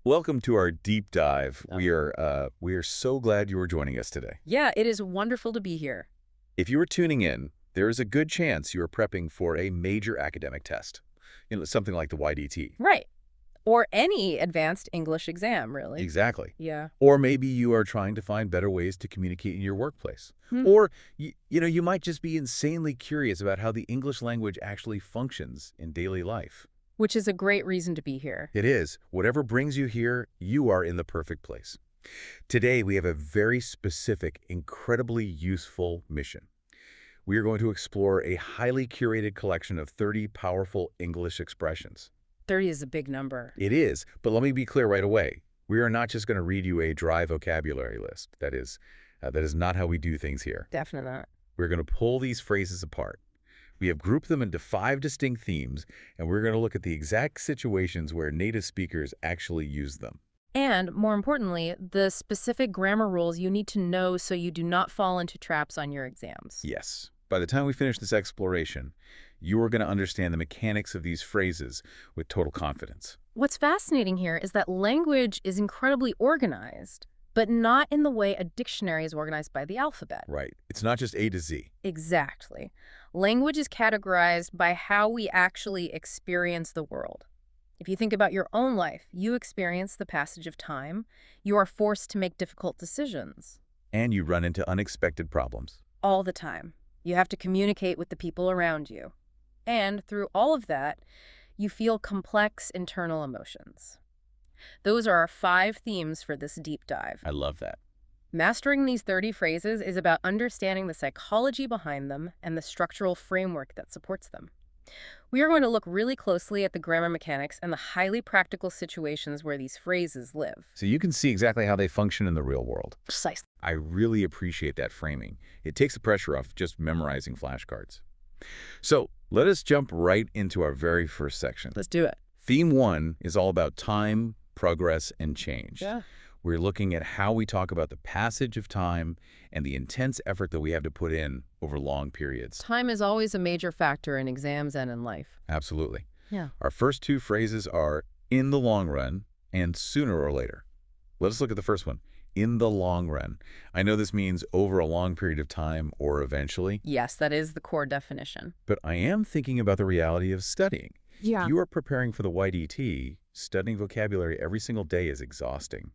Welcome to our deep dive. Uh, We are so glad you are joining us today. Yeah, it is wonderful to be here. If you are tuning in, there is a good chance you are prepping for a major academic test. Something like the YDT. Right. Or any advanced English exam, really. Exactly. Yeah. Or maybe you are trying to find better ways to communicate in your workplace. Hmm. Or you might just be insanely curious about how the English language actually functions in daily life. Which is a great reason to be here. It is. Whatever brings you here, you are in the perfect place. Today, we have a very specific, incredibly useful mission. We are going to explore a highly curated collection of 30 powerful English expressions. 30 is a big number. It is, but let me be clear right away. We are not just going to read you a dry vocabulary list. That is not how we do things here. Definitely not. We're going to pull these phrases apart. We have grouped them into 5 distinct themes, and we're going to look at the exact situations where native speakers actually use them. And, more importantly, the specific grammar rules you need to know so you do not fall into traps on your exams. Yes. By the time we finish this exploration, you are going to understand the mechanics of these phrases with total confidence. What's fascinating here is that language is incredibly organized, but not in the way a dictionary is organized by the alphabet. Right. It's not just A to Z. Exactly. Language is categorized by how we actually experience the world. If you think about your own life, you experience the passage of time. You are forced to make difficult decisions And you run into unexpected problems. all the time. You have to communicate with the people around you. And through all of that, you feel complex internal emotions. Those are our 5 themes for this deep dive. I love that. Mastering these 30 phrases is about understanding the psychology behind them and the structural framework that supports them. We are going to look really closely at the grammar mechanics and the highly practical situations where these phrases live. So you can see exactly how they function in the real world. Precisely. I really appreciate that framing. It takes the pressure off just memorizing flashcards. So let us jump right into our very first section. Let's do it. Theme 1 is all about time, progress, and change. Yeah. We're looking at how we talk about the passage of time and the intense effort that we have to put in over long periods. Time is always a major factor in exams and in life. Absolutely. Yeah. Our first 2 phrases are in the long run and sooner or later. Let us look at the first one. In the long run. I know this means over a long period of time or eventually, Yes, that is the core definition. but I am thinking about the reality of studying. Yeah. If you are preparing for the YDT, studying vocabulary every single day is exhausting.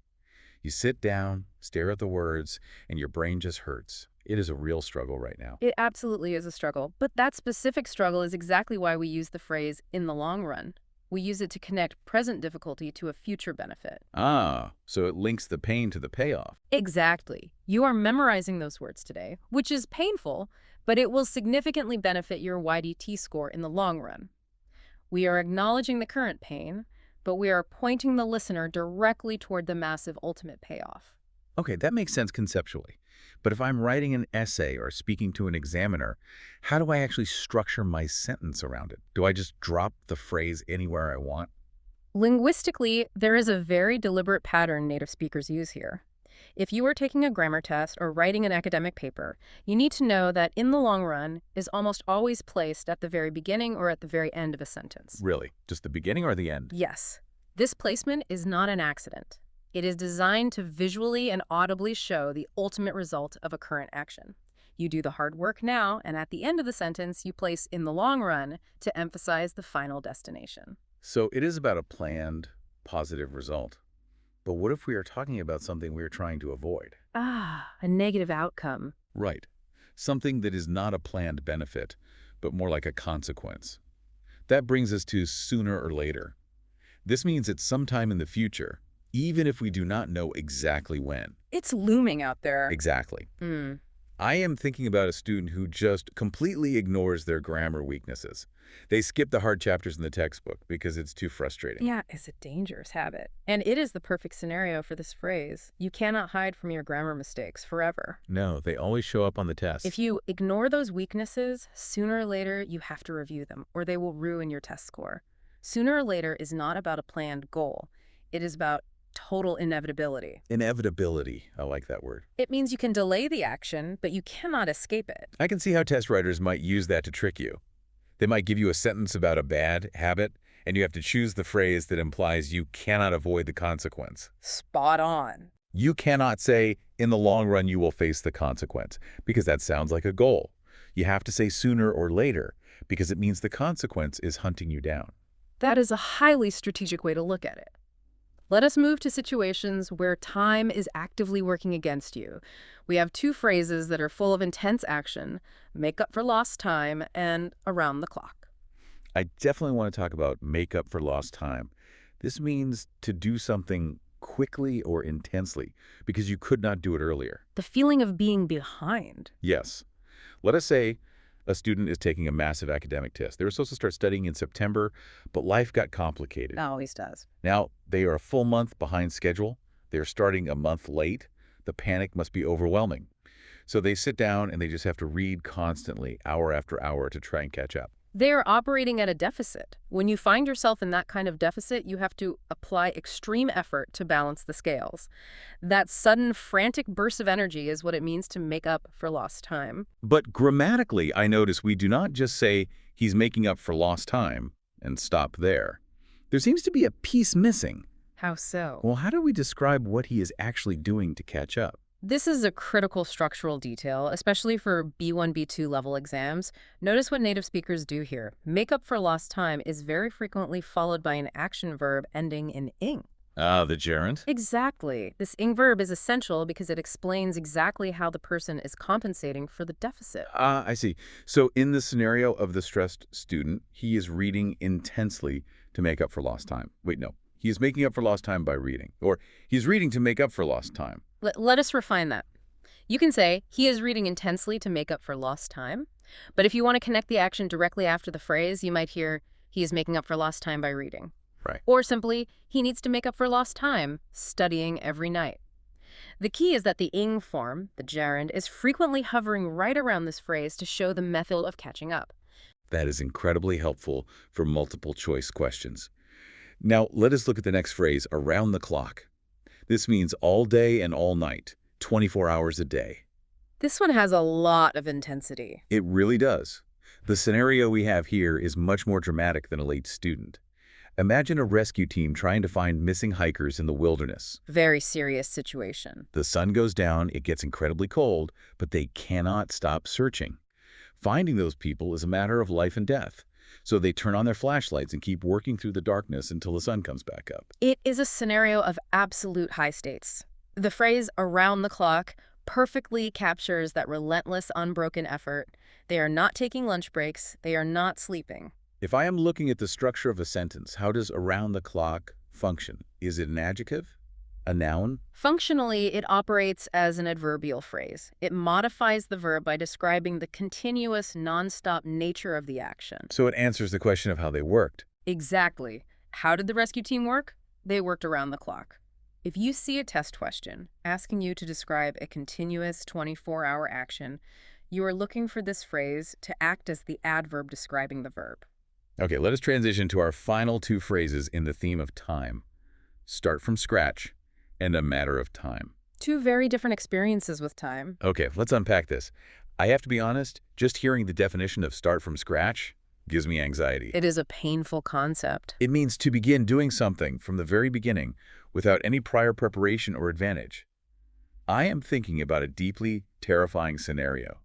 You sit down, stare at the words, and your brain just hurts. It is a real struggle right now. It absolutely is a struggle, but that specific struggle is exactly why we use the phrase in the long run. We use it to connect present difficulty to a future benefit. Ah, so it links the pain to the payoff. Exactly. You are memorizing those words today, which is painful, but it will significantly benefit your YDT score in the long run. We are acknowledging the current pain, but we are pointing the listener directly toward the massive ultimate payoff. Okay, that makes sense conceptually. But if I'm writing an essay or speaking to an examiner, how do I actually structure my sentence around it? Do I just drop the phrase anywhere I want? Linguistically, there is a very deliberate pattern native speakers use here. If you are taking a grammar test or writing an academic paper, you need to know that in the long run is almost always placed at the very beginning or at the very end of a sentence. Really? Just the beginning or the end? Yes, this placement is not an accident. It is designed to visually and audibly show the ultimate result of a current action. You do the hard work now, and at the end of the sentence, you place in the long run to emphasize the final destination. So it is about a planned, positive result. But what if we are talking about something we are trying to avoid? Ah, a negative outcome. Right. Something that is not a planned benefit, but more like a consequence. That brings us to sooner or later. This means it's sometime in the future, even if we do not know exactly when. It's looming out there. Exactly. Hmm. I am thinking about a student who just completely ignores their grammar weaknesses. They skip the hard chapters in the textbook because it's too frustrating. Yeah, it's a dangerous habit. And it is the perfect scenario for this phrase. You cannot hide from your grammar mistakes forever. No, they always show up on the test. If you ignore those weaknesses, sooner or later you have to review them, or they will ruin your test score. Sooner or later is not about a planned goal. It is about total inevitability. Inevitability. I like that word. It means you can delay the action, but you cannot escape it. I can see how test writers might use that to trick you. They might give you a sentence about a bad habit And you have to choose the phrase that implies you cannot avoid the consequence. Spot on. You cannot say, in the long run, you will face the consequence, because that sounds like a goal. You have to say sooner or later, because it means the consequence is hunting you down. That is a highly strategic way to look at it. Let us move to situations where time is actively working against you. We have two phrases that are full of intense action: make up for lost time and around the clock. I definitely want to talk about make up for lost time. This means to do something quickly or intensely because you could not do it earlier. The feeling of being behind. Yes. Let us say a student is taking a massive academic test. They were supposed to start studying in September, but life got complicated. It always does. Now, they are a full month behind schedule. They're starting a month late. The panic must be overwhelming. So they sit down and they just have to read constantly, hour after hour, to try and catch up. They are operating at a deficit. When you find yourself in that kind of deficit, you have to apply extreme effort to balance the scales. That sudden, frantic burst of energy is what it means to make up for lost time. But grammatically, I notice we do not just say he's making up for lost time and stop there. There seems to be a piece missing. How so? Well, how do we describe what he is actually doing to catch up? This is a critical structural detail, especially for B1, B2 level exams. Notice what native speakers do here. Make up for lost time is very frequently followed by an action verb ending in ing. Ah, the gerund? Exactly. This ing verb is essential because it explains exactly how the person is compensating for the deficit. Ah, I see. So in the scenario of the stressed student, he is reading intensely to make up for lost time. Wait, no. He is making up for lost time by reading. Or he's reading to make up for lost time. Let us refine that. You can say, he is reading intensely to make up for lost time. But if you want to connect the action directly after the phrase, you might hear, he is making up for lost time by reading. Right. Or simply, he needs to make up for lost time studying every night. The key is that the ing form, the gerund, is frequently hovering right around this phrase to show the method of catching up. That is incredibly helpful for multiple choice questions. Now, let us look at the next phrase, around the clock. This means all day and all night, 24 hours a day. This one has a lot of intensity. It really does. The scenario we have here is much more dramatic than a late student. Imagine a rescue team trying to find missing hikers in the wilderness. Very serious situation. The sun goes down, it gets incredibly cold, but they cannot stop searching. Finding those people is a matter of life and death. So they turn on their flashlights and keep working through the darkness until the sun comes back up. It is a scenario of absolute high stakes. The phrase around the clock perfectly captures that relentless, unbroken effort. They are not taking lunch breaks. They are not sleeping. If I am looking at the structure of a sentence, how does around the clock function? Is it an adjective? A noun? Functionally, it operates as an adverbial phrase. It modifies the verb by describing the continuous, nonstop nature of the action. So it answers the question of how they worked. Exactly. How did the rescue team work? They worked around the clock. If you see a test question asking you to describe a continuous 24-hour action, you are looking for this phrase to act as the adverb describing the verb. Okay, let us transition to our final two phrases in the theme of time. Start from scratch and a matter of time. Two very different experiences with time. Okay, let's unpack this. I have to be honest, just hearing the definition of start from scratch gives me anxiety. It is a painful concept. It means to begin doing something from the very beginning without any prior preparation or advantage. I am thinking about a deeply terrifying scenario.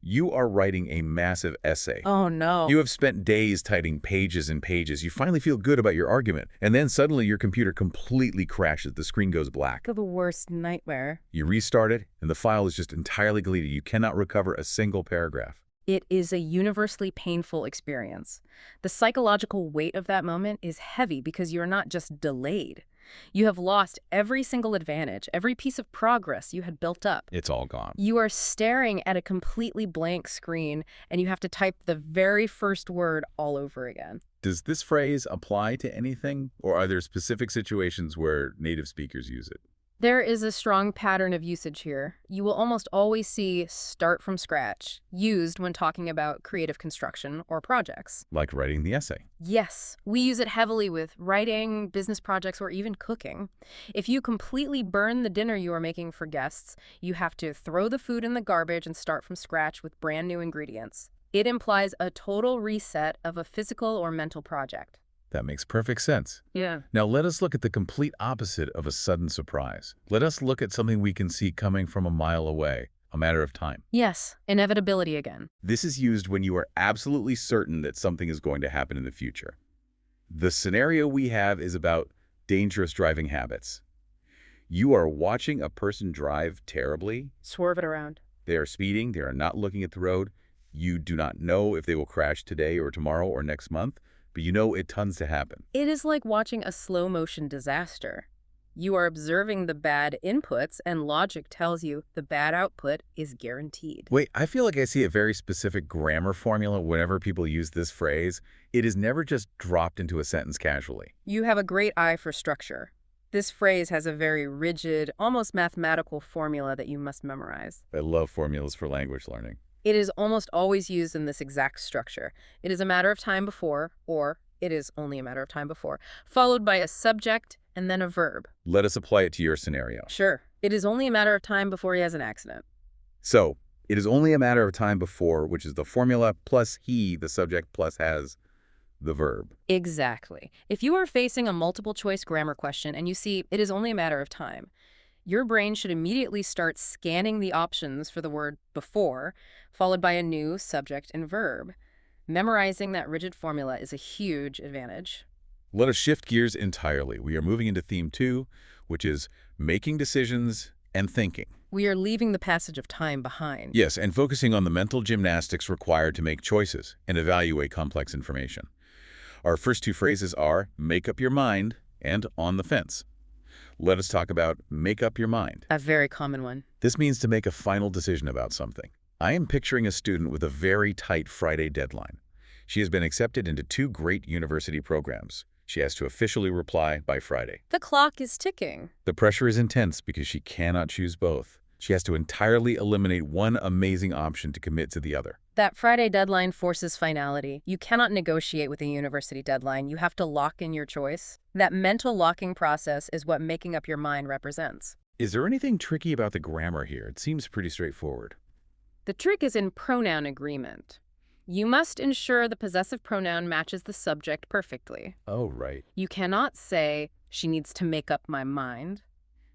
You are writing a massive essay. Oh, no. You have spent days typing pages and pages. You finally feel good about your argument, and then suddenly your computer completely crashes. The screen goes black. The worst nightmare. You restart it, and the file is just entirely deleted. You cannot recover a single paragraph. It is a universally painful experience. The psychological weight of that moment is heavy because you're not just delayed. You have lost every single advantage, every piece of progress you had built up. It's all gone. You are staring at a completely blank screen, and you have to type the very first word all over again. Does this phrase apply to anything, or are there specific situations where native speakers use it? There is a strong pattern of usage here. You will almost always see start from scratch used when talking about creative construction or projects. Like writing the essay. Yes, we use it heavily with writing, business projects, or even cooking. If you completely burn the dinner you are making for guests, you have to throw the food in the garbage and start from scratch with brand new ingredients. It implies a total reset of a physical or mental project. That makes perfect sense. Yeah. Now let us look at the complete opposite of a sudden surprise. Let us look at something we can see coming from a mile away, a matter of time. Yes, inevitability again. This is used when you are absolutely certain that something is going to happen in the future. The scenario we have is about dangerous driving habits. You are watching a person drive terribly. Swerve it around. They are speeding. They are not looking at the road. You do not know if they will crash today or tomorrow or next month, but you know it tends to happen. It is like watching a slow-motion disaster. You are observing the bad inputs, and logic tells you the bad output is guaranteed. Wait, I feel like I see a very specific grammar formula whenever people use this phrase. It is never just dropped into a sentence casually. You have a great eye for structure. This phrase has a very rigid, almost mathematical formula that you must memorize. I love formulas for language learning. It is almost always used in this exact structure. It is a matter of time before, or it is only a matter of time before, followed by a subject and then a verb. Let us apply it to your scenario. Sure, it is only a matter of time before he has an accident. So, it is only a matter of time before, which is the formula, plus he, the subject, plus has, the verb. Exactly. If you are facing a multiple choice grammar question and you see it is only a matter of time, your brain should immediately start scanning the options for the word before, followed by a new subject and verb. Memorizing that rigid formula is a huge advantage. Let us shift gears entirely. We are moving into theme 2, which is making decisions and thinking. We are leaving the passage of time behind. Yes, and focusing on the mental gymnastics required to make choices and evaluate complex information. Our first two phrases are make up your mind and on the fence. Let us talk about make up your mind. A very common one. This means to make a final decision about something. I am picturing a student with a very tight Friday deadline. She has been accepted into 2 great university programs. She has to officially reply by Friday. The clock is ticking. The pressure is intense because she cannot choose both. She has to entirely eliminate one amazing option to commit to the other. That Friday deadline forces finality. You cannot negotiate with a university deadline. You have to lock in your choice. That mental locking process is what making up your mind represents. Is there anything tricky about the grammar here? It seems pretty straightforward. The trick is in pronoun agreement. You must ensure the possessive pronoun matches the subject perfectly. Oh, right. You cannot say, she needs to make up my mind.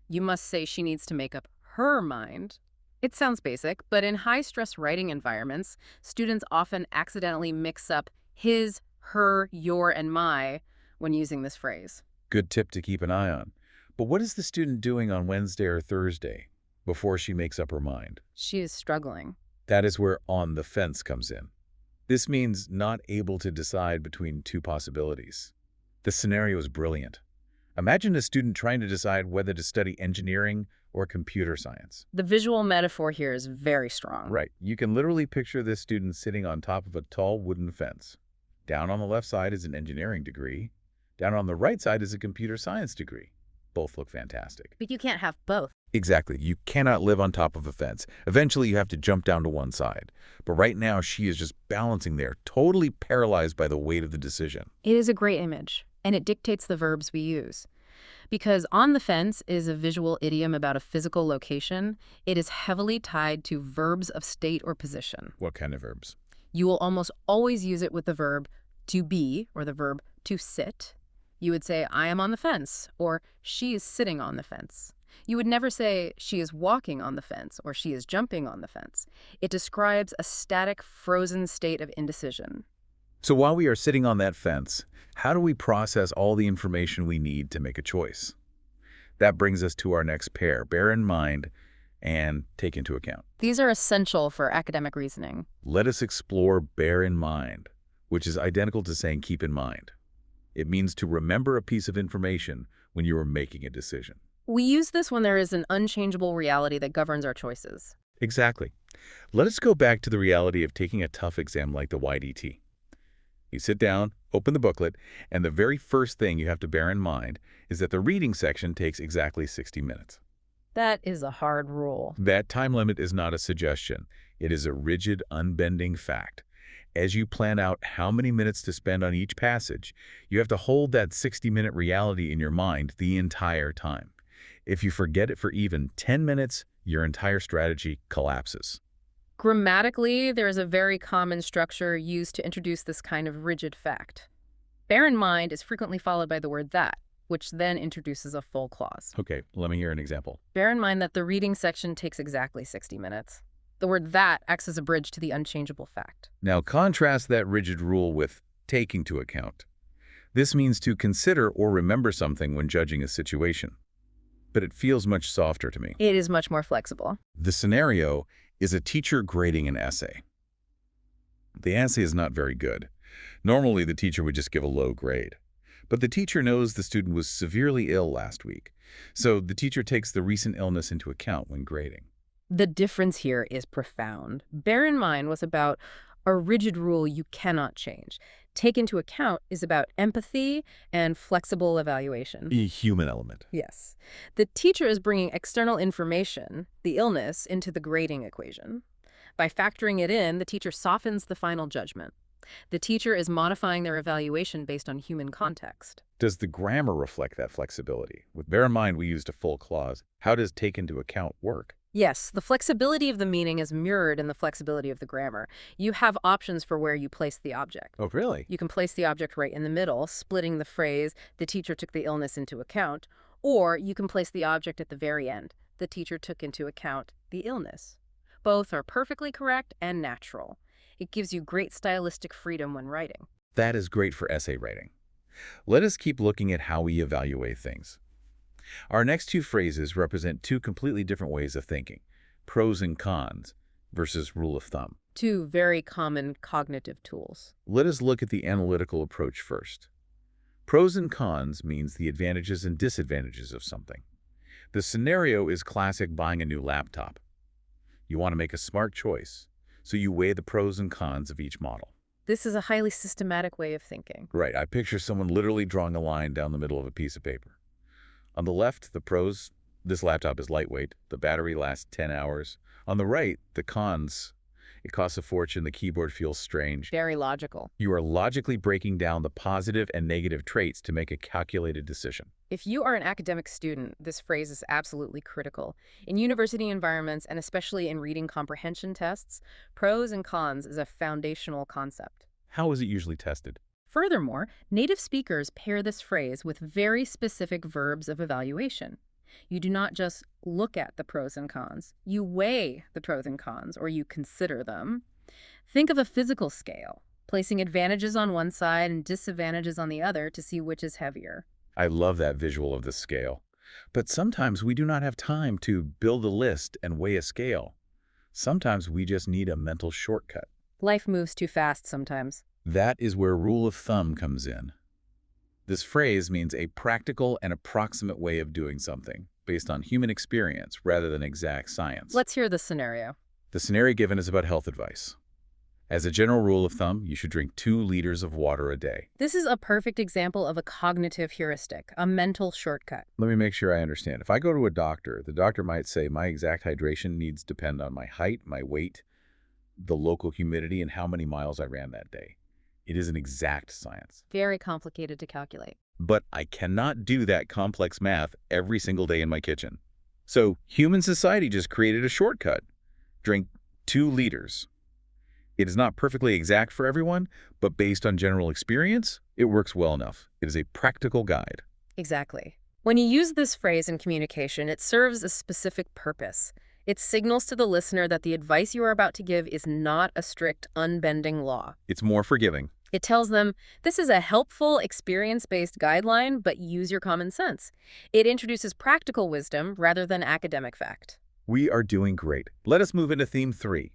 You must say she needs to make up her mind. It sounds basic, but in high-stress writing environments, students often accidentally mix up his, her, your, and my when using this phrase. Good tip to keep an eye on. But what is the student doing on Wednesday or Thursday before she makes up her mind? She is struggling. That is where on the fence comes in. This means not able to decide between 2 possibilities. The scenario is brilliant. Imagine a student trying to decide whether to study engineering or computer science. The visual metaphor here is very strong. Right. You can literally picture this student sitting on top of a tall wooden fence. Down on the left side is an engineering degree. Down on the right side is a computer science degree. Both look fantastic. But you can't have both. Exactly. You cannot live on top of a fence. Eventually, you have to jump down to one side. But right now, she is just balancing there, totally paralyzed by the weight of the decision. It is a great image, and it dictates the verbs we use. Because on the fence is a visual idiom about a physical location, it is heavily tied to verbs of state or position. What kind of verbs? You will almost always use it with the verb to be or the verb to sit. You would say, I am on the fence, or she is sitting on the fence. You would never say, she is walking on the fence, or she is jumping on the fence. It describes a static, frozen state of indecision. So while we are sitting on that fence, how do we process all the information we need to make a choice? That brings us to our next pair, bear in mind and take into account. These are essential for academic reasoning. Let us explore bear in mind, which is identical to saying keep in mind. It means to remember a piece of information when you are making a decision. We use this when there is an unchangeable reality that governs our choices. Exactly. Let us go back to the reality of taking a tough exam like the YDT. You sit down, open the booklet, and the very first thing you have to bear in mind is that the reading section takes exactly 60 minutes. That is a hard rule. That time limit is not a suggestion. It is a rigid, unbending fact. As you plan out how many minutes to spend on each passage, you have to hold that 60-minute reality in your mind the entire time. If you forget it for even 10 minutes, your entire strategy collapses. Grammatically, there is a very common structure used to introduce this kind of rigid fact. Bear in mind is frequently followed by the word that, which then introduces a full clause. Okay, let me hear an example. Bear in mind that the reading section takes exactly 60 minutes. The word that acts as a bridge to the unchangeable fact. Now contrast that rigid rule with take into account. This means to consider or remember something when judging a situation. But it feels much softer to me. It is much more flexible. The scenario is a teacher grading an essay. The essay is not very good. Normally, the teacher would just give a low grade. But the teacher knows the student was severely ill last week, so the teacher takes the recent illness into account when grading. The difference here is profound. Bear in mind was about a rigid rule you cannot change. Take into account is about empathy and flexible evaluation. A human element. Yes. The teacher is bringing external information, the illness, into the grading equation. By factoring it in, the teacher softens the final judgment. The teacher is modifying their evaluation based on human context. Does the grammar reflect that flexibility? With bear in mind we used a full clause. How does take into account work? Yes, the flexibility of the meaning is mirrored in the flexibility of the grammar. You have options for where you place the object. Oh, really? You can place the object right in the middle, splitting the phrase, the teacher took the illness into account, or you can place the object at the very end, the teacher took into account the illness. Both are perfectly correct and natural. It gives you great stylistic freedom when writing. That is great for essay writing. Let us keep looking at how we evaluate things. Our next two phrases represent two completely different ways of thinking, pros and cons versus rule of thumb. Two very common cognitive tools. Let us look at the analytical approach first. Pros and cons means the advantages and disadvantages of something. The scenario is classic buying a new laptop. You want to make a smart choice, so you weigh the pros and cons of each model. This is a highly systematic way of thinking. Right, I picture someone literally drawing a line down the middle of a piece of paper. On the left, the pros, this laptop is lightweight, the battery lasts 10 hours. On the right, the cons, it costs a fortune, the keyboard feels strange. Very logical. You are logically breaking down the positive and negative traits to make a calculated decision. If you are an academic student, this phrase is absolutely critical. In university environments, and especially in reading comprehension tests, pros and cons is a foundational concept. How is it usually tested? Furthermore, native speakers pair this phrase with very specific verbs of evaluation. You do not just look at the pros and cons. You weigh the pros and cons, or you consider them. Think of a physical scale, placing advantages on one side and disadvantages on the other to see which is heavier. I love that visual of the scale. But sometimes we do not have time to build a list and weigh a scale. Sometimes we just need a mental shortcut. Life moves too fast sometimes. That is where rule of thumb comes in. This phrase means a practical and approximate way of doing something based on human experience rather than exact science. Let's hear the scenario. The scenario given is about health advice. As a general rule of thumb, you should drink 2 liters of water a day. This is a perfect example of a cognitive heuristic, a mental shortcut. Let me make sure I understand. If I go to a doctor, the doctor might say my exact hydration needs depend on my height, my weight, the local humidity, and how many miles I ran that day. It is an exact science. Very complicated to calculate. But I cannot do that complex math every single day in my kitchen. So human society just created a shortcut. Drink 2 liters. It is not perfectly exact for everyone, but based on general experience, it works well enough. It is a practical guide. Exactly. When you use this phrase in communication, it serves a specific purpose. It signals to the listener that the advice you are about to give is not a strict, unbending law. It's more forgiving. It tells them, this is a helpful, experience-based guideline, but use your common sense. It introduces practical wisdom rather than academic fact. We are doing great. Let us move into theme 3.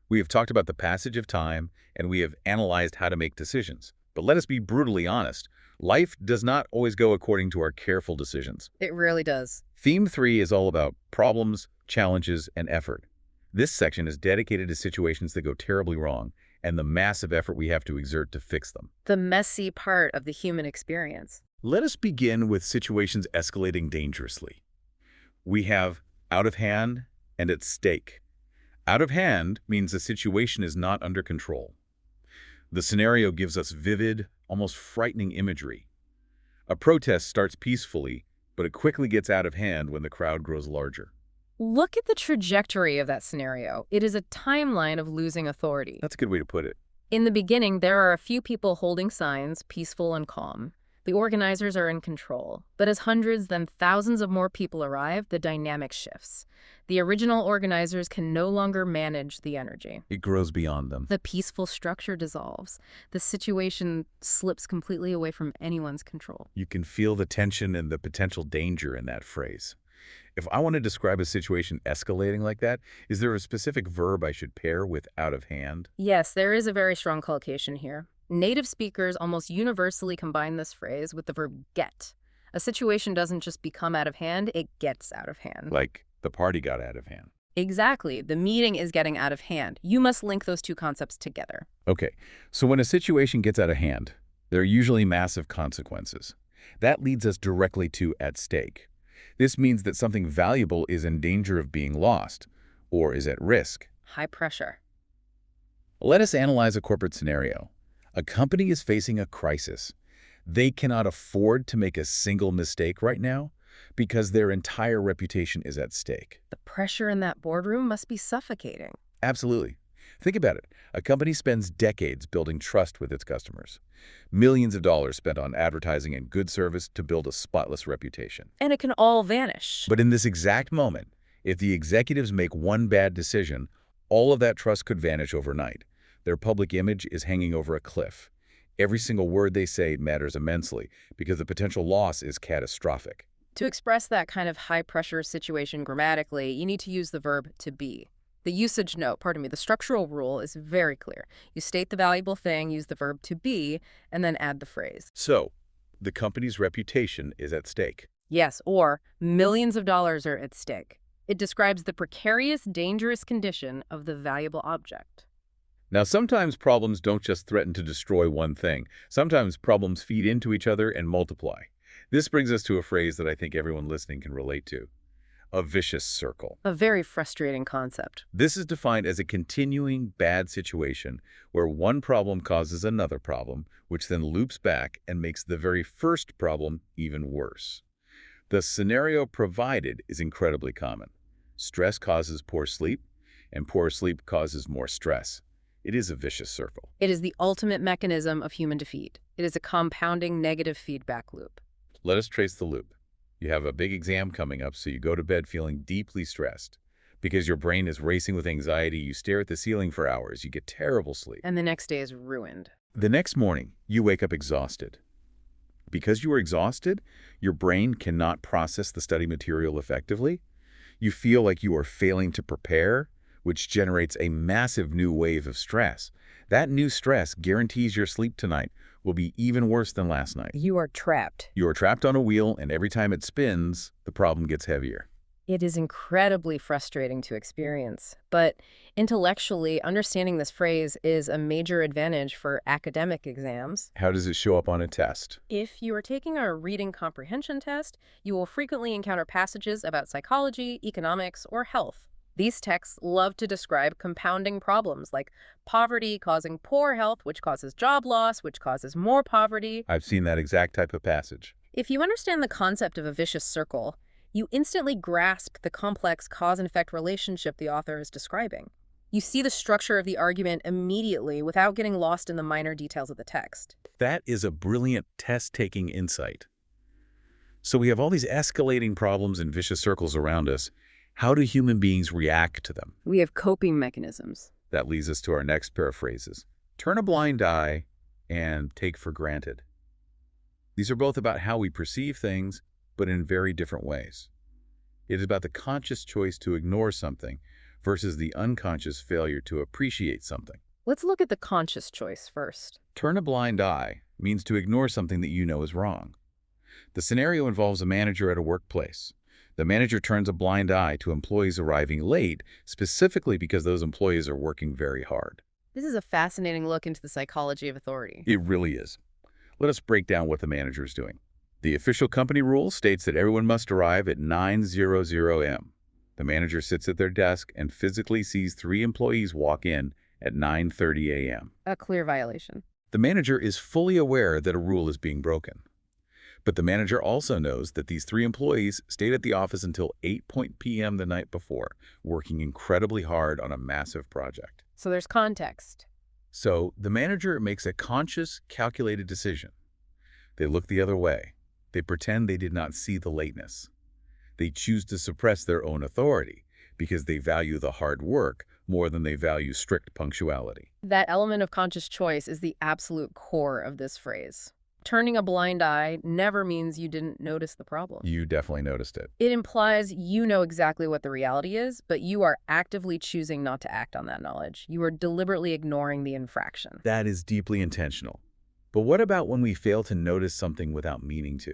We have talked about the passage of time, and we have analyzed how to make decisions. But let us be brutally honest. Life does not always go according to our careful decisions. It really does. Theme 3 is all about problems, challenges, and effort. This section is dedicated to situations that go terribly wrong and the massive effort we have to exert to fix them. The messy part of the human experience. Let us begin with situations escalating dangerously. We have out of hand and at stake. Out of hand means the situation is not under control. The scenario gives us vivid, almost frightening imagery. A protest starts peacefully, but it quickly gets out of hand when the crowd grows larger. Look at the trajectory of that scenario. It is a timeline of losing authority. That's a good way to put it. In the beginning, there are a few people holding signs, peaceful and calm. The organizers are in control. But as hundreds, then thousands of more people arrive, the dynamic shifts. The original organizers can no longer manage the energy. It grows beyond them. The peaceful structure dissolves. The situation slips completely away from anyone's control. You can feel the tension and the potential danger in that phrase. If I want to describe a situation escalating like that, is there a specific verb I should pair with out of hand? Yes, there is a very strong collocation here. Native speakers almost universally combine this phrase with the verb get. A situation doesn't just become out of hand, it gets out of hand. Like the party got out of hand. Exactly. The meeting is getting out of hand. You must link those two concepts together. Okay, so when a situation gets out of hand, there are usually massive consequences. That leads us directly to at stake. This means that something valuable is in danger of being lost, or is at risk. High pressure. Let us analyze a corporate scenario. A company is facing a crisis. They cannot afford to make a single mistake right now because their entire reputation is at stake. The pressure in that boardroom must be suffocating. Absolutely. Think about it. A company spends decades building trust with its customers. Millions of dollars spent on advertising and good service to build a spotless reputation. And it can all vanish. But in this exact moment, if the executives make one bad decision, all of that trust could vanish overnight. Their public image is hanging over a cliff. Every single word they say matters immensely because the potential loss is catastrophic. To express that kind of high-pressure situation grammatically, you need to use the verb to be. The usage note, the structural rule is very clear. You state the valuable thing, use the verb to be, and then add the phrase. So, the company's reputation is at stake. Yes, or millions of dollars are at stake. It describes the precarious, dangerous condition of the valuable object. Now, sometimes problems don't just threaten to destroy one thing. Sometimes problems feed into each other and multiply. This brings us to a phrase that I think everyone listening can relate to. A vicious circle. A very frustrating concept. This is defined as a continuing bad situation where one problem causes another problem, which then loops back and makes the very first problem even worse. The scenario provided is incredibly common. Stress causes poor sleep, and poor sleep causes more stress. It is a vicious circle. It is the ultimate mechanism of human defeat. It is a compounding negative feedback loop. Let us trace the loop. You have a big exam coming up, so you go to bed feeling deeply stressed. Because your brain is racing with anxiety, you stare at the ceiling for hours. You get terrible sleep. And the next day is ruined. The next morning, you wake up exhausted. Because you are exhausted, your brain cannot process the study material effectively. You feel like you are failing to prepare, which generates a massive new wave of stress. That new stress guarantees your sleep tonight will be even worse than last night. You are trapped. You are trapped on a wheel, and every time it spins, the problem gets heavier. It is incredibly frustrating to experience, but intellectually, understanding this phrase is a major advantage for academic exams. How does it show up on a test? If you are taking a reading comprehension test, you will frequently encounter passages about psychology, economics, or health. These texts love to describe compounding problems like poverty causing poor health, which causes job loss, which causes more poverty. I've seen that exact type of passage. If you understand the concept of a vicious circle, you instantly grasp the complex cause and effect relationship the author is describing. You see the structure of the argument immediately without getting lost in the minor details of the text. That is a brilliant test-taking insight. So we have all these escalating problems and vicious circles around us. How do human beings react to them? We have coping mechanisms. That leads us to our next pair of phrases. Turn a blind eye and take for granted. These are both about how we perceive things, but in very different ways. It is about the conscious choice to ignore something versus the unconscious failure to appreciate something. Let's look at the conscious choice first. Turn a blind eye means to ignore something that you know is wrong. The scenario involves a manager at a workplace. The manager turns a blind eye to employees arriving late, specifically because those employees are working very hard. This is a fascinating look into the psychology of authority. It really is. Let us break down what the manager is doing. The official company rule states that everyone must arrive at 9:00 a.m. The manager sits at their desk and physically sees 3 employees walk in at 9:30 a.m. A clear violation. The manager is fully aware that a rule is being broken. But the manager also knows that these 3 employees stayed at the office until 8 p.m. the night before, working incredibly hard on a massive project. So there's context. So the manager makes a conscious, calculated decision. They look the other way. They pretend they did not see the lateness. They choose to suppress their own authority because they value the hard work more than they value strict punctuality. That element of conscious choice is the absolute core of this phrase. Turning a blind eye never means you didn't notice the problem. You definitely noticed it. It implies you know exactly what the reality is, but you are actively choosing not to act on that knowledge. You are deliberately ignoring the infraction. That is deeply intentional. But what about when we fail to notice something without meaning to?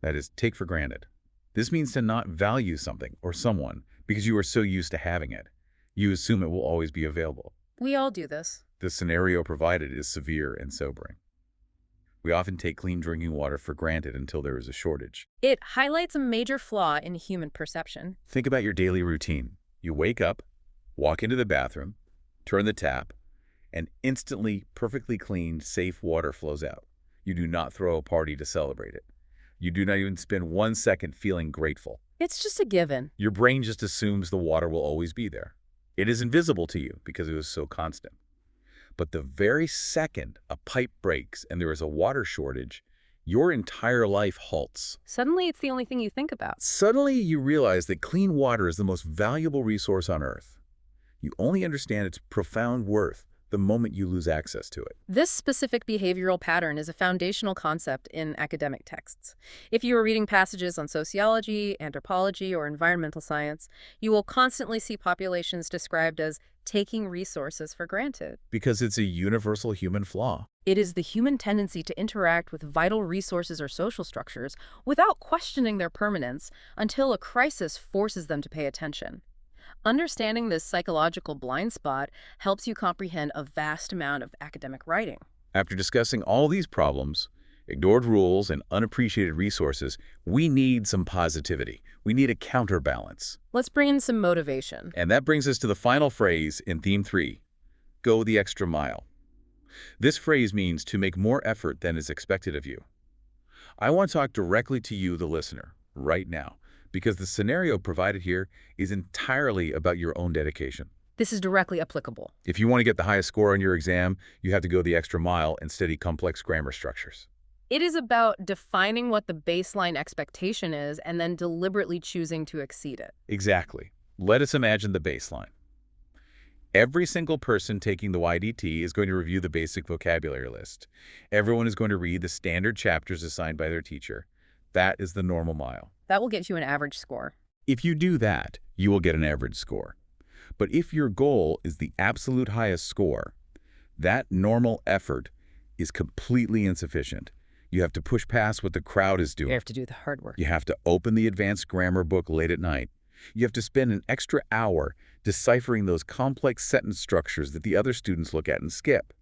That is, take for granted. This means to not value something or someone because you are so used to having it. You assume it will always be available. We all do this. The scenario provided is severe and sobering. We often take clean drinking water for granted until there is a shortage. It highlights a major flaw in human perception. Think about your daily routine. You wake up, walk into the bathroom, turn the tap, and instantly perfectly clean, safe water flows out. You do not throw a party to celebrate it. You do not even spend 1 second feeling grateful. It's just a given. Your brain just assumes the water will always be there. It is invisible to you because it is so constant. But the very second a pipe breaks and there is a water shortage, your entire life halts. Suddenly, it's the only thing you think about. Suddenly, you realize that clean water is the most valuable resource on Earth. You only understand its profound worth the moment you lose access to it. This specific behavioral pattern is a foundational concept in academic texts. If you are reading passages on sociology, anthropology, or environmental science, you will constantly see populations described as taking resources for granted. Because it's a universal human flaw. It is the human tendency to interact with vital resources or social structures without questioning their permanence until a crisis forces them to pay attention. Understanding this psychological blind spot helps you comprehend a vast amount of academic writing. After discussing all these problems, ignored rules, and unappreciated resources, we need some positivity. We need a counterbalance. Let's bring in some motivation. And that brings us to the final phrase in Theme 3, go the extra mile. This phrase means to make more effort than is expected of you. I want to talk directly to you, the listener, right now, because the scenario provided here is entirely about your own dedication. This is directly applicable. If you want to get the highest score on your exam, you have to go the extra mile and study complex grammar structures. It is about defining what the baseline expectation is and then deliberately choosing to exceed it. Exactly. Let us imagine the baseline. Every single person taking the YDT is going to review the basic vocabulary list. Everyone is going to read the standard chapters assigned by their teacher. That is the normal mile. That will get you an average score. If you do that, you will get an average score. But if your goal is the absolute highest score, that normal effort is completely insufficient. You have to push past what the crowd is doing. You have to do the hard work. You have to open the advanced grammar book late at night. You have to spend an extra hour deciphering those complex sentence structures that the other students look at and skip.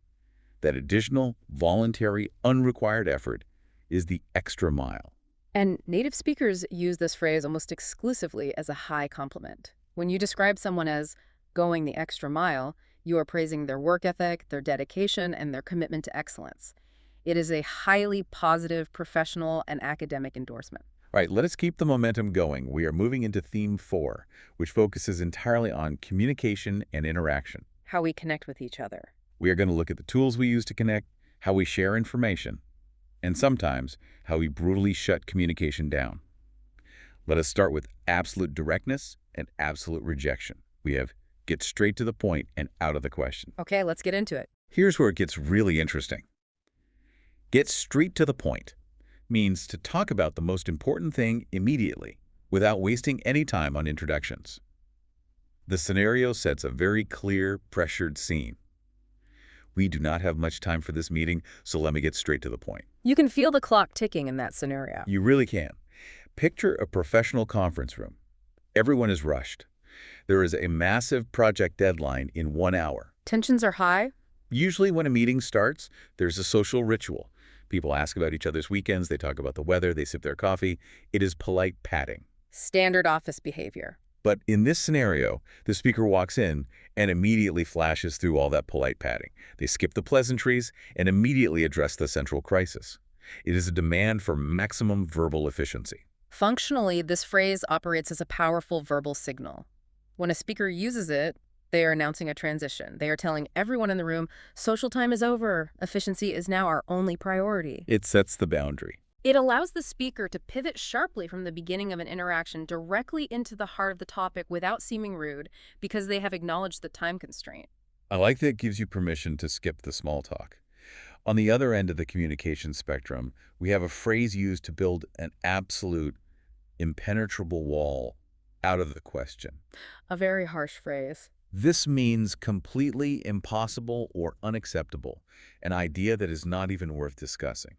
That additional, voluntary, unrequired effort is the extra mile. And native speakers use this phrase almost exclusively as a high compliment. When you describe someone as going the extra mile, you are praising their work ethic, their dedication, and their commitment to excellence. It is a highly positive professional and academic endorsement. All right, let us keep the momentum going. We are moving into Theme 4, which focuses entirely on communication and interaction. How we connect with each other. We are going to look at the tools we use to connect, how we share information, and sometimes how we brutally shut communication down. Let us start with absolute directness and absolute rejection. We have get straight to the point and out of the question. Okay, let's get into it. Here's where it gets really interesting. Get straight to the point means to talk about the most important thing immediately without wasting any time on introductions. The scenario sets a very clear, pressured scene. We do not have much time for this meeting, so let me get straight to the point. You can feel the clock ticking in that scenario. You really can. Picture a professional conference room. Everyone is rushed. There is a massive project deadline in 1 hour. Tensions are high. Usually when a meeting starts, there's a social ritual. People ask about each other's weekends, they talk about the weather, they sip their coffee. It is polite patting. Standard office behavior. But in this scenario, the speaker walks in and immediately flashes through all that polite patting. They skip the pleasantries and immediately address the central crisis. It is a demand for maximum verbal efficiency. Functionally, this phrase operates as a powerful verbal signal. When a speaker uses it, They are announcing a transition. They are telling everyone in the room, social time is over. Efficiency is now our only priority. It sets the boundary. It allows the speaker to pivot sharply from the beginning of an interaction directly into the heart of the topic without seeming rude because they have acknowledged the time constraint. I like that it gives you permission to skip the small talk. On the other end of the communication spectrum, we have a phrase used to build an absolute, impenetrable wall out of the question. A very harsh phrase. This means completely impossible or unacceptable, an idea that is not even worth discussing.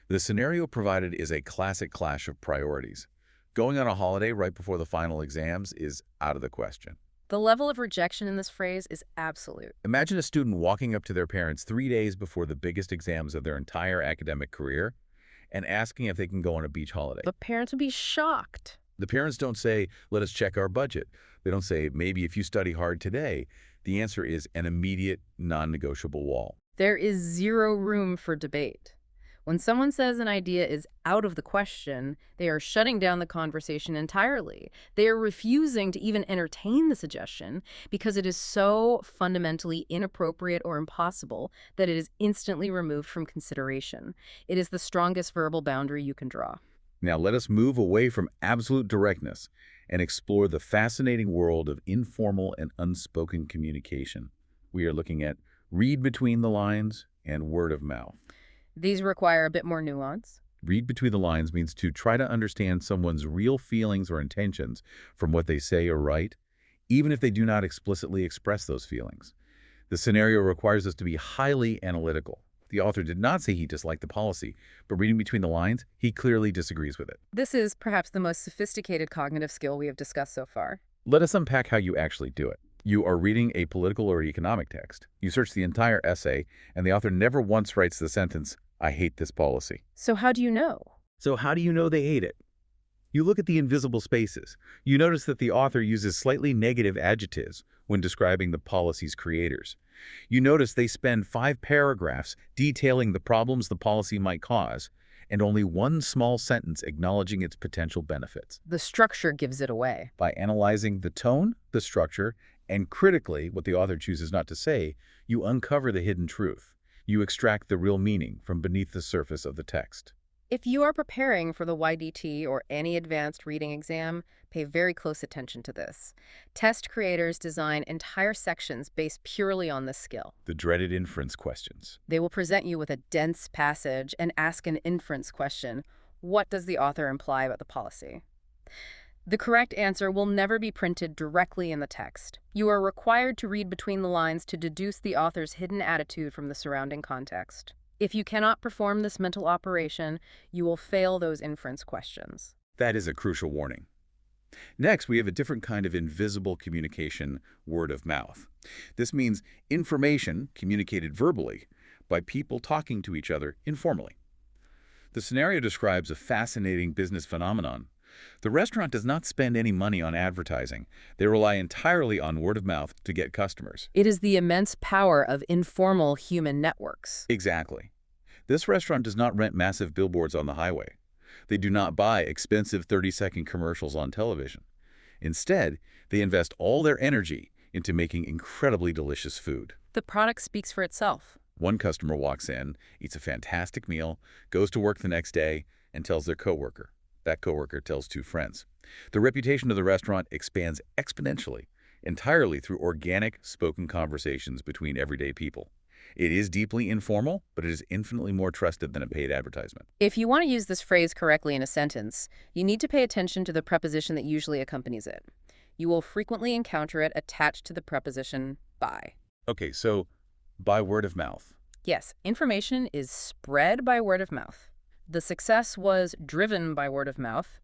The scenario provided is a classic clash of priorities. Going on a holiday right before the final exams is out of the question. The level of rejection in this phrase is absolute. Imagine a student walking up to their parents 3 days before the biggest exams of their entire academic career and asking if they can go on a beach holiday. The parents would be shocked. The parents don't say, let us check our budget. They don't say, maybe if you study hard today. The answer is an immediate, non-negotiable wall. There is zero room for debate. When someone says an idea is out of the question, they are shutting down the conversation entirely. They are refusing to even entertain the suggestion because it is so fundamentally inappropriate or impossible that it is instantly removed from consideration. It is the strongest verbal boundary you can draw. Now let us move away from absolute directness and explore the fascinating world of informal and unspoken communication. We are looking at read between the lines and word of mouth. These require a bit more nuance. Read between the lines means to try to understand someone's real feelings or intentions from what they say or write, even if they do not explicitly express those feelings. The scenario requires us to be highly analytical. The author did not say he disliked the policy, but reading between the lines, he clearly disagrees with it. This is perhaps the most sophisticated cognitive skill we have discussed so far. Let us unpack how you actually do it. You are reading a political or economic text. You search the entire essay, and the author never once writes the sentence, I hate this policy. So how do you know? So how do you know they hate it? You look at the invisible spaces. You notice that the author uses slightly negative adjectives when describing the policy's creators. You notice they spend 5 paragraphs detailing the problems the policy might cause, and only one small sentence acknowledging its potential benefits. The structure gives it away. By analyzing the tone, the structure, and critically, what the author chooses not to say, you uncover the hidden truth. You extract the real meaning from beneath the surface of the text. If you are preparing for the YDT or any advanced reading exam, pay very close attention to this. Test creators design entire sections based purely on this skill. The dreaded inference questions. They will present you with a dense passage and ask an inference question. What does the author imply about the policy? The correct answer will never be printed directly in the text. You are required to read between the lines to deduce the author's hidden attitude from the surrounding context. If you cannot perform this mental operation, you will fail those inference questions. That is a crucial warning. Next, we have a different kind of invisible communication, word of mouth. This means information communicated verbally by people talking to each other informally. The scenario describes a fascinating business phenomenon. The restaurant does not spend any money on advertising. They rely entirely on word of mouth to get customers. It is the immense power of informal human networks. Exactly. This restaurant does not rent massive billboards on the highway. They do not buy expensive 30-second commercials on television. Instead, they invest all their energy into making incredibly delicious food. The product speaks for itself. One customer walks in, eats a fantastic meal, goes to work the next day, and tells their coworker. That coworker tells 2 friends. The reputation of the restaurant expands exponentially, entirely through organic, spoken conversations between everyday people. It is deeply informal, but it is infinitely more trusted than a paid advertisement. If you want to use this phrase correctly in a sentence, you need to pay attention to the preposition that usually accompanies it. You will frequently encounter it attached to the preposition by. Okay, so by word of mouth. Yes, information is spread by word of mouth. The success was driven by word of mouth.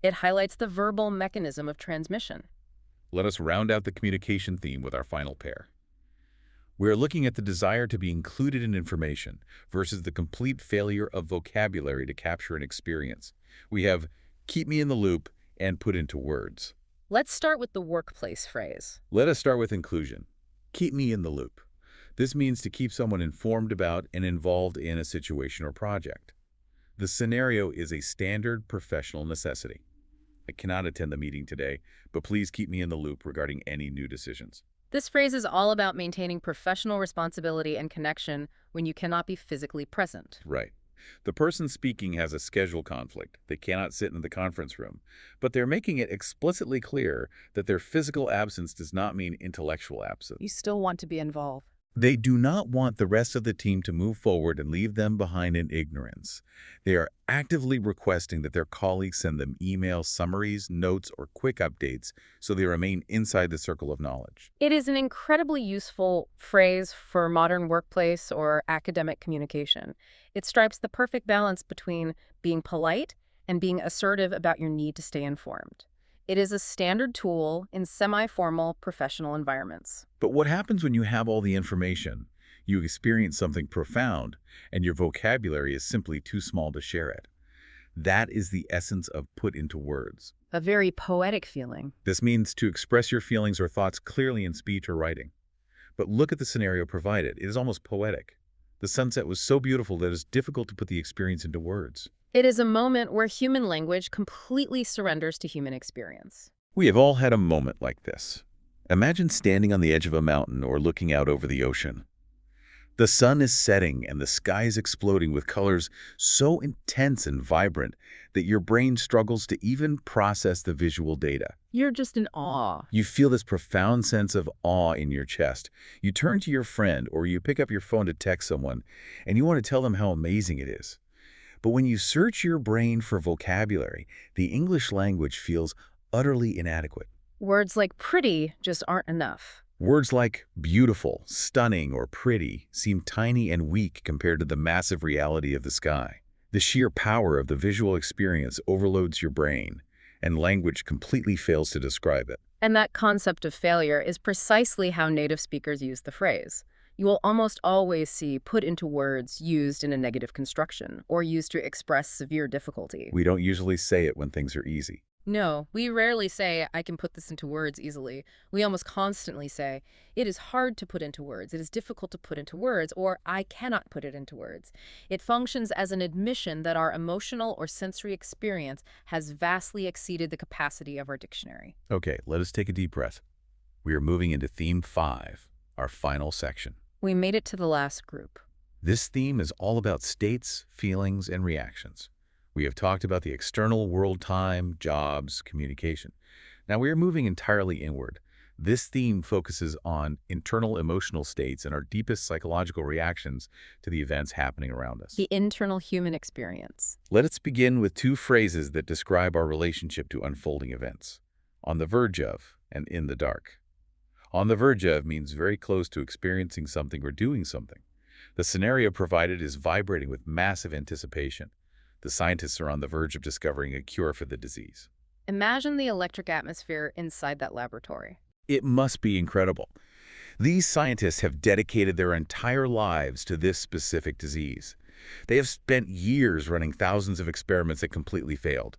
It highlights the verbal mechanism of transmission. Let us round out the communication theme with our final pair. We are looking at the desire to be included in information versus the complete failure of vocabulary to capture an experience. We have keep me in the loop and put into words. Let's start with the workplace phrase. Let us start with inclusion. Keep me in the loop. This means to keep someone informed about and involved in a situation or project. The scenario is a standard professional necessity. I cannot attend the meeting today, but please keep me in the loop regarding any new decisions. This phrase is all about maintaining professional responsibility and connection when you cannot be physically present. Right. The person speaking has a schedule conflict. They cannot sit in the conference room, but they're making it explicitly clear that their physical absence does not mean intellectual absence. You still want to be involved. They do not want the rest of the team to move forward and leave them behind in ignorance. They are actively requesting that their colleagues send them email summaries, notes, or quick updates so they remain inside the circle of knowledge. It is an incredibly useful phrase for modern workplace or academic communication. It strikes the perfect balance between being polite and being assertive about your need to stay informed. It is a standard tool in semi-formal professional environments. But what happens when you have all the information, you experience something profound, and your vocabulary is simply too small to share it? That is the essence of put into words. A very poetic feeling. This means to express your feelings or thoughts clearly in speech or writing. But look at the scenario provided. It is almost poetic. The sunset was so beautiful that it's difficult to put the experience into words. It is a moment where human language completely surrenders to human experience. We have all had a moment like this. Imagine standing on the edge of a mountain or looking out over the ocean. The sun is setting and the sky is exploding with colors so intense and vibrant that your brain struggles to even process the visual data. You're just in awe. You feel this profound sense of awe in your chest. You turn to your friend or you pick up your phone to text someone, and you want to tell them how amazing it is. But when you search your brain for vocabulary, the English language feels utterly inadequate. Words like pretty just aren't enough. Words like beautiful, stunning, or pretty seem tiny and weak compared to the massive reality of the sky. The sheer power of the visual experience overloads your brain, and language completely fails to describe it. And that concept of failure is precisely how native speakers use the phrase. You will almost always see put into words used in a negative construction or used to express severe difficulty. We don't usually say it when things are easy. No, we rarely say, I can put this into words easily. We almost constantly say, it is hard to put into words, it is difficult to put into words, or I cannot put it into words. It functions as an admission that our emotional or sensory experience has vastly exceeded the capacity of our dictionary. Okay, let us take a deep breath. We are moving into Theme 5, our final section. We made it to the last group. This theme is all about states, feelings, and reactions. We have talked about the external world, time, jobs, communication. Now we are moving entirely inward. This theme focuses on internal emotional states and our deepest psychological reactions to the events happening around us. The internal human experience. Let us begin with two phrases that describe our relationship to unfolding events. On the verge of and in the dark. On the verge of means very close to experiencing something or doing something. The scenario provided is vibrating with massive anticipation. The scientists are on the verge of discovering a cure for the disease. Imagine the electric atmosphere inside that laboratory. It must be incredible. These scientists have dedicated their entire lives to this specific disease. They have spent years running thousands of experiments that completely failed.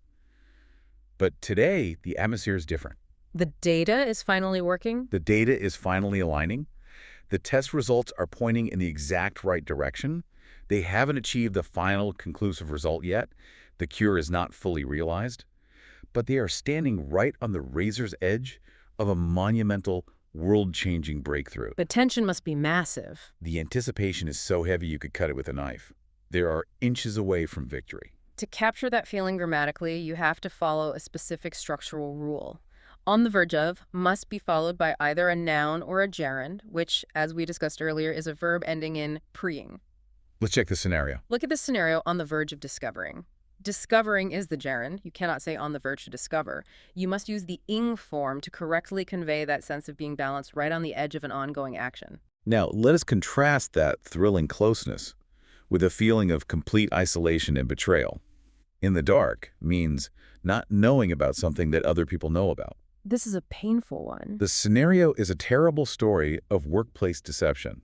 But today, the atmosphere is different. The data is finally working? The data is finally aligning. The test results are pointing in the exact right direction. They haven't achieved the final conclusive result yet. The cure is not fully realized. But they are standing right on the razor's edge of a monumental, world-changing breakthrough. The tension must be massive. The anticipation is so heavy you could cut it with a knife. They are inches away from victory. To capture that feeling grammatically, you have to follow a specific structural rule. On the verge of must be followed by either a noun or a gerund, which, as we discussed earlier, is a verb ending in preing. Let's check the scenario. Look at the scenario on the verge of discovering. Discovering is the gerund. You cannot say on the verge to discover. You must use the ing form to correctly convey that sense of being balanced right on the edge of an ongoing action. Now, let us contrast that thrilling closeness with a feeling of complete isolation and betrayal. In the dark means not knowing about something that other people know about. This is a painful one. The scenario is a terrible story of workplace deception.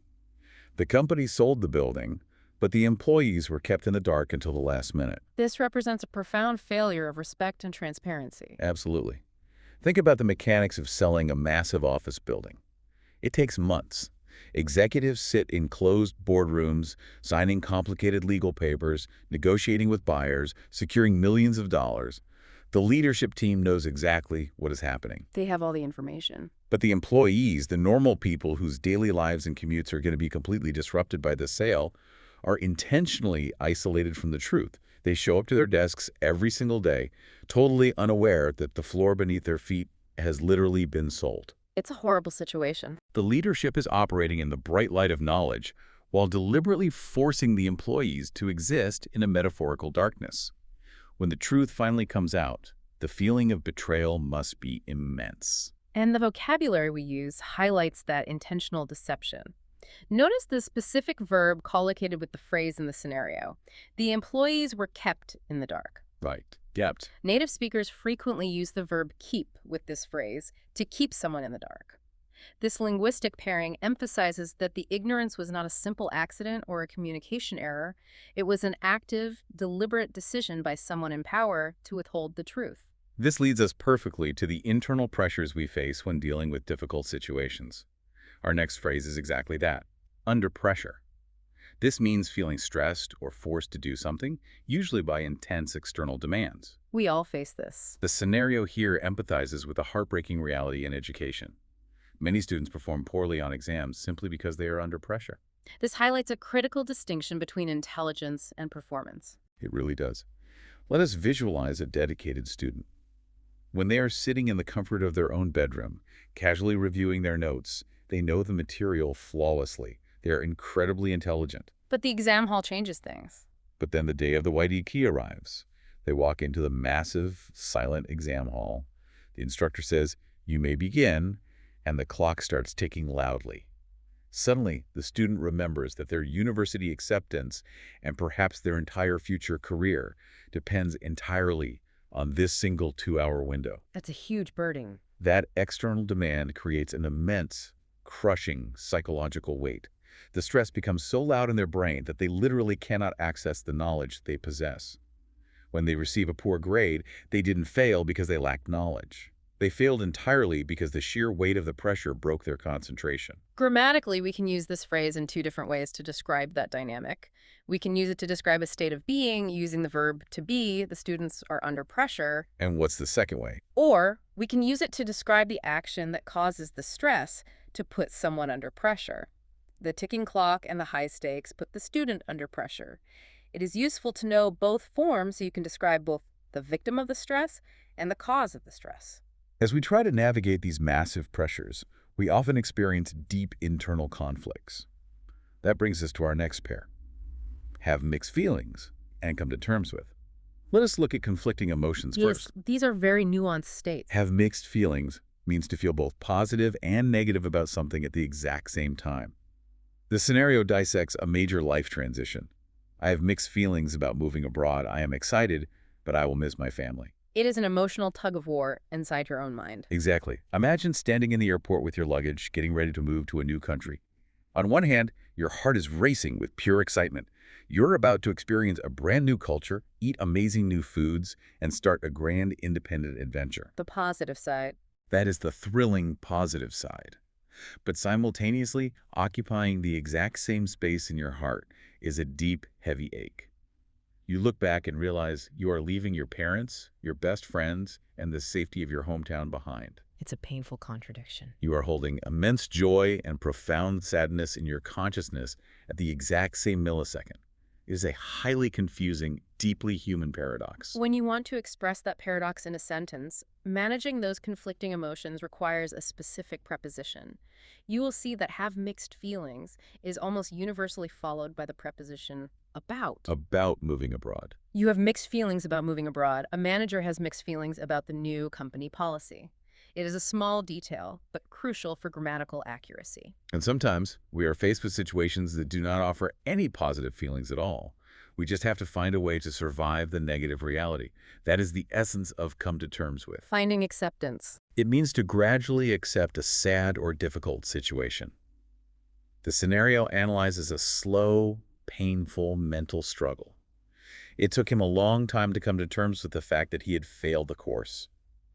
The company sold the building, but the employees were kept in the dark until the last minute. This represents a profound failure of respect and transparency. Absolutely. Think about the mechanics of selling a massive office building. It takes months. Executives sit in closed boardrooms, signing complicated legal papers, negotiating with buyers, securing millions of dollars. The leadership team knows exactly what is happening. They have all the information. But the employees, the normal people whose daily lives and commutes are going to be completely disrupted by this sale, are intentionally isolated from the truth. They show up to their desks every single day, totally unaware that the floor beneath their feet has literally been sold. It's a horrible situation. The leadership is operating in the bright light of knowledge while deliberately forcing the employees to exist in a metaphorical darkness. When the truth finally comes out, the feeling of betrayal must be immense. And the vocabulary we use highlights that intentional deception. Notice the specific verb collocated with the phrase in the scenario. The employees were kept in the dark. Right. Kept. Native speakers frequently use the verb keep with this phrase to keep someone in the dark. This linguistic pairing emphasizes that the ignorance was not a simple accident or a communication error. It was an active, deliberate decision by someone in power to withhold the truth. This leads us perfectly to the internal pressures we face when dealing with difficult situations. Our next phrase is exactly that, under pressure. This means feeling stressed or forced to do something, usually by intense external demands. We all face this. The scenario here empathizes with a heartbreaking reality in education. Many students perform poorly on exams simply because they are under pressure. This highlights a critical distinction between intelligence and performance. It really does. Let us visualize a dedicated student. When they are sitting in the comfort of their own bedroom, casually reviewing their notes, they know the material flawlessly. They are incredibly intelligent. But the exam hall changes things. But then the day of the white key arrives. They walk into the massive, silent exam hall. The instructor says, "You may begin," and the clock starts ticking loudly. Suddenly, the student remembers that their university acceptance and perhaps their entire future career depends entirely on this single 2-hour window. That's a huge burden. That external demand creates an immense, crushing psychological weight. The stress becomes so loud in their brain that they literally cannot access the knowledge they possess. When they receive a poor grade, they didn't fail because they lacked knowledge. They failed entirely because the sheer weight of the pressure broke their concentration. Grammatically, we can use this phrase in two different ways to describe that dynamic. We can use it to describe a state of being using the verb to be, the students are under pressure. And what's the second way? Or we can use it to describe the action that causes the stress to put someone under pressure. The ticking clock and the high stakes put the student under pressure. It is useful to know both forms so you can describe both the victim of the stress and the cause of the stress. As we try to navigate these massive pressures, we often experience deep internal conflicts. That brings us to our next pair. Have mixed feelings and come to terms with. Let us look at conflicting emotions first. These are very nuanced states. Have mixed feelings means to feel both positive and negative about something at the exact same time. The scenario dissects a major life transition. I have mixed feelings about moving abroad. I am excited, but I will miss my family. It is an emotional tug-of-war inside your own mind. Exactly. Imagine standing in the airport with your luggage, getting ready to move to a new country. On one hand, your heart is racing with pure excitement. You're about to experience a brand new culture, eat amazing new foods, and start a grand independent adventure. The positive side. That is the thrilling positive side. But simultaneously, occupying the exact same space in your heart is a deep, heavy ache. You look back and realize you are leaving your parents, your best friends, and the safety of your hometown behind. It's a painful contradiction. You are holding immense joy and profound sadness in your consciousness at the exact same millisecond. It is a highly confusing, deeply human paradox. When you want to express that paradox in a sentence, managing those conflicting emotions requires a specific preposition. You will see that have mixed feelings is almost universally followed by the preposition about. About moving abroad. You have mixed feelings about moving abroad. A manager has mixed feelings about the new company policy. It is a small detail, but crucial for grammatical accuracy. And sometimes we are faced with situations that do not offer any positive feelings at all. We just have to find a way to survive the negative reality. That is the essence of come to terms with. Finding acceptance. It means to gradually accept a sad or difficult situation. The scenario analyzes a slow, painful mental struggle. It took him a long time to come to terms with the fact that he had failed the course.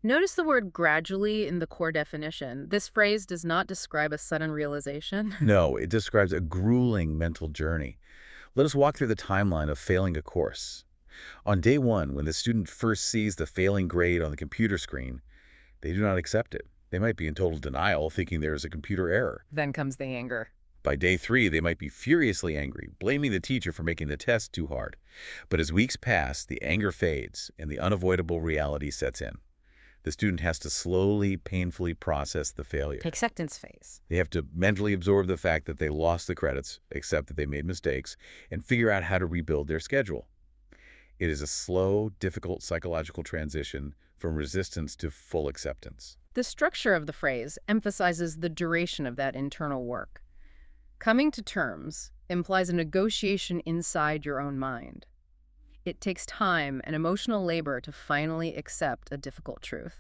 Notice the word gradually in the core definition. This phrase does not describe a sudden realization. No, it describes a grueling mental journey. Let us walk through the timeline of failing a course. On day one, when the student first sees the failing grade on the computer screen, they do not accept it. They might be in total denial, thinking there is a computer error. Then comes the anger. By day three, they might be furiously angry, blaming the teacher for making the test too hard. But as weeks pass, the anger fades and the unavoidable reality sets in. The student has to slowly, painfully process the failure. The acceptance phase. They have to mentally absorb the fact that they lost the credits, accept that they made mistakes, and figure out how to rebuild their schedule. It is a slow, difficult psychological transition from resistance to full acceptance. The structure of the phrase emphasizes the duration of that internal work. Coming to terms implies a negotiation inside your own mind. It takes time and emotional labor to finally accept a difficult truth.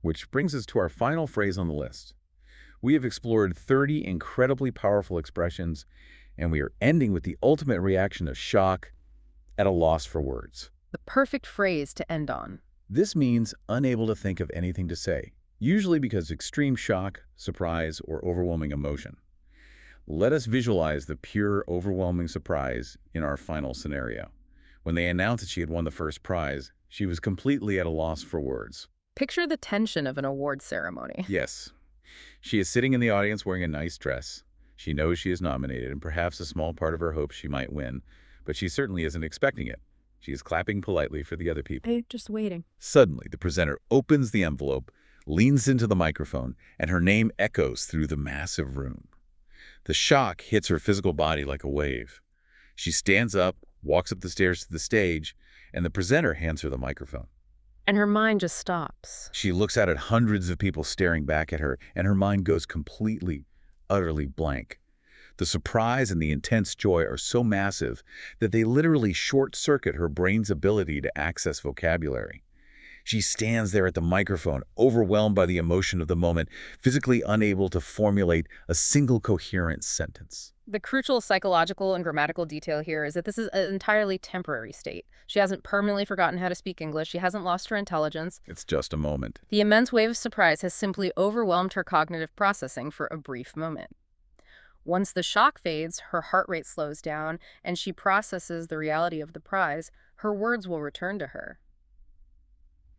Which brings us to our final phrase on the list. We have explored 30 incredibly powerful expressions, and we are ending with the ultimate reaction of shock, at a loss for words. The perfect phrase to end on. This means unable to think of anything to say, usually because of extreme shock, surprise, or overwhelming emotion. Let us visualize the pure, overwhelming surprise in our final scenario. When they announced that she had won the first prize, she was completely at a loss for words. Picture the tension of an award ceremony. Yes. She is sitting in the audience wearing a nice dress. She knows she is nominated, and perhaps a small part of her hopes she might win, but she certainly isn't expecting it. She is clapping politely for the other people. Hey, just waiting. Suddenly, the presenter opens the envelope, leans into the microphone, and her name echoes through the massive room. The shock hits her physical body like a wave. She stands up, walks up the stairs to the stage, and the presenter hands her the microphone. And her mind just stops. She looks out at hundreds of people staring back at her, and her mind goes completely, utterly blank. The surprise and the intense joy are so massive that they literally short-circuit her brain's ability to access vocabulary. She stands there at the microphone, overwhelmed by the emotion of the moment, physically unable to formulate a single coherent sentence. The crucial psychological and grammatical detail here is that this is an entirely temporary state. She hasn't permanently forgotten how to speak English. She hasn't lost her intelligence. It's just a moment. The immense wave of surprise has simply overwhelmed her cognitive processing for a brief moment. Once the shock fades, her heart rate slows down, and she processes the reality of the prize, her words will return to her.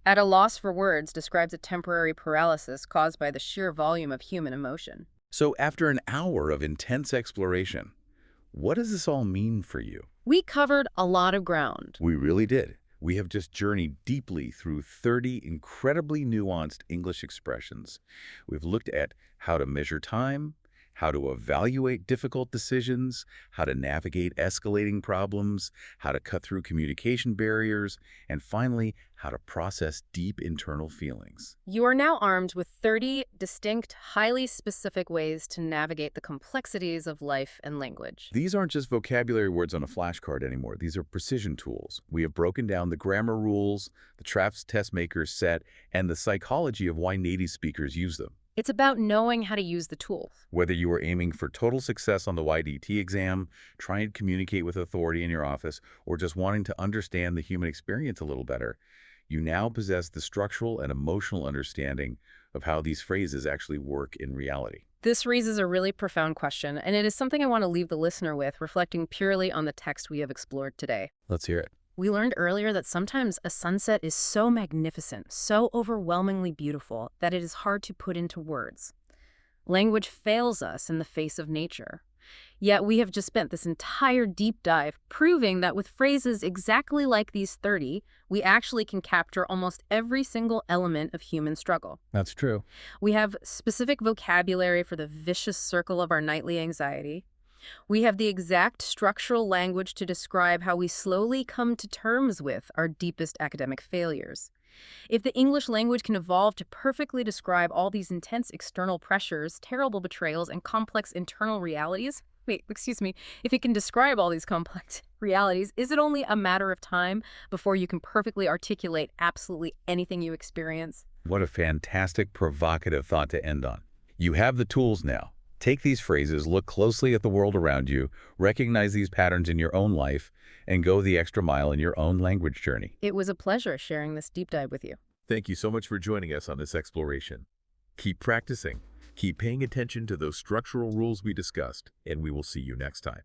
At a loss for words describes a temporary paralysis caused by the sheer volume of human emotion. So after an hour of intense exploration, what does this all mean for you? We covered a lot of ground. We really did. We have just journeyed deeply through 30 incredibly nuanced English expressions. We've looked at how to measure time, how to evaluate difficult decisions, how to navigate escalating problems, how to cut through communication barriers, and finally, how to process deep internal feelings. You are now armed with 30 distinct, highly specific ways to navigate the complexities of life and language. These aren't just vocabulary words on a flashcard anymore. These are precision tools. We have broken down the grammar rules, the traps test makers set, and the psychology of why native speakers use them. It's about knowing how to use the tools. Whether you are aiming for total success on the YDT exam, trying to communicate with authority in your office, or just wanting to understand the human experience a little better, you now possess the structural and emotional understanding of how these phrases actually work in reality. This raises a really profound question, and it is something I want to leave the listener with, reflecting purely on the text we have explored today. Let's hear it. We learned earlier that sometimes a sunset is so magnificent, so overwhelmingly beautiful, that it is hard to put into words. Language fails us in the face of nature. Yet we have just spent this entire deep dive proving that with phrases exactly like these 30, we actually can capture almost every single element of human struggle. That's true. We have specific vocabulary for the vicious circle of our nightly anxiety. We have the exact structural language to describe how we slowly come to terms with our deepest academic failures. If the English language can evolve to perfectly describe all these intense external pressures, terrible betrayals, and complex internal realities, if it can describe all these complex realities, is it only a matter of time before you can perfectly articulate absolutely anything you experience? What a fantastic, provocative thought to end on. You have the tools now. Take these phrases, look closely at the world around you, recognize these patterns in your own life, and go the extra mile in your own language journey. It was a pleasure sharing this deep dive with you. Thank you so much for joining us on this exploration. Keep practicing, keep paying attention to those structural rules we discussed, and we will see you next time.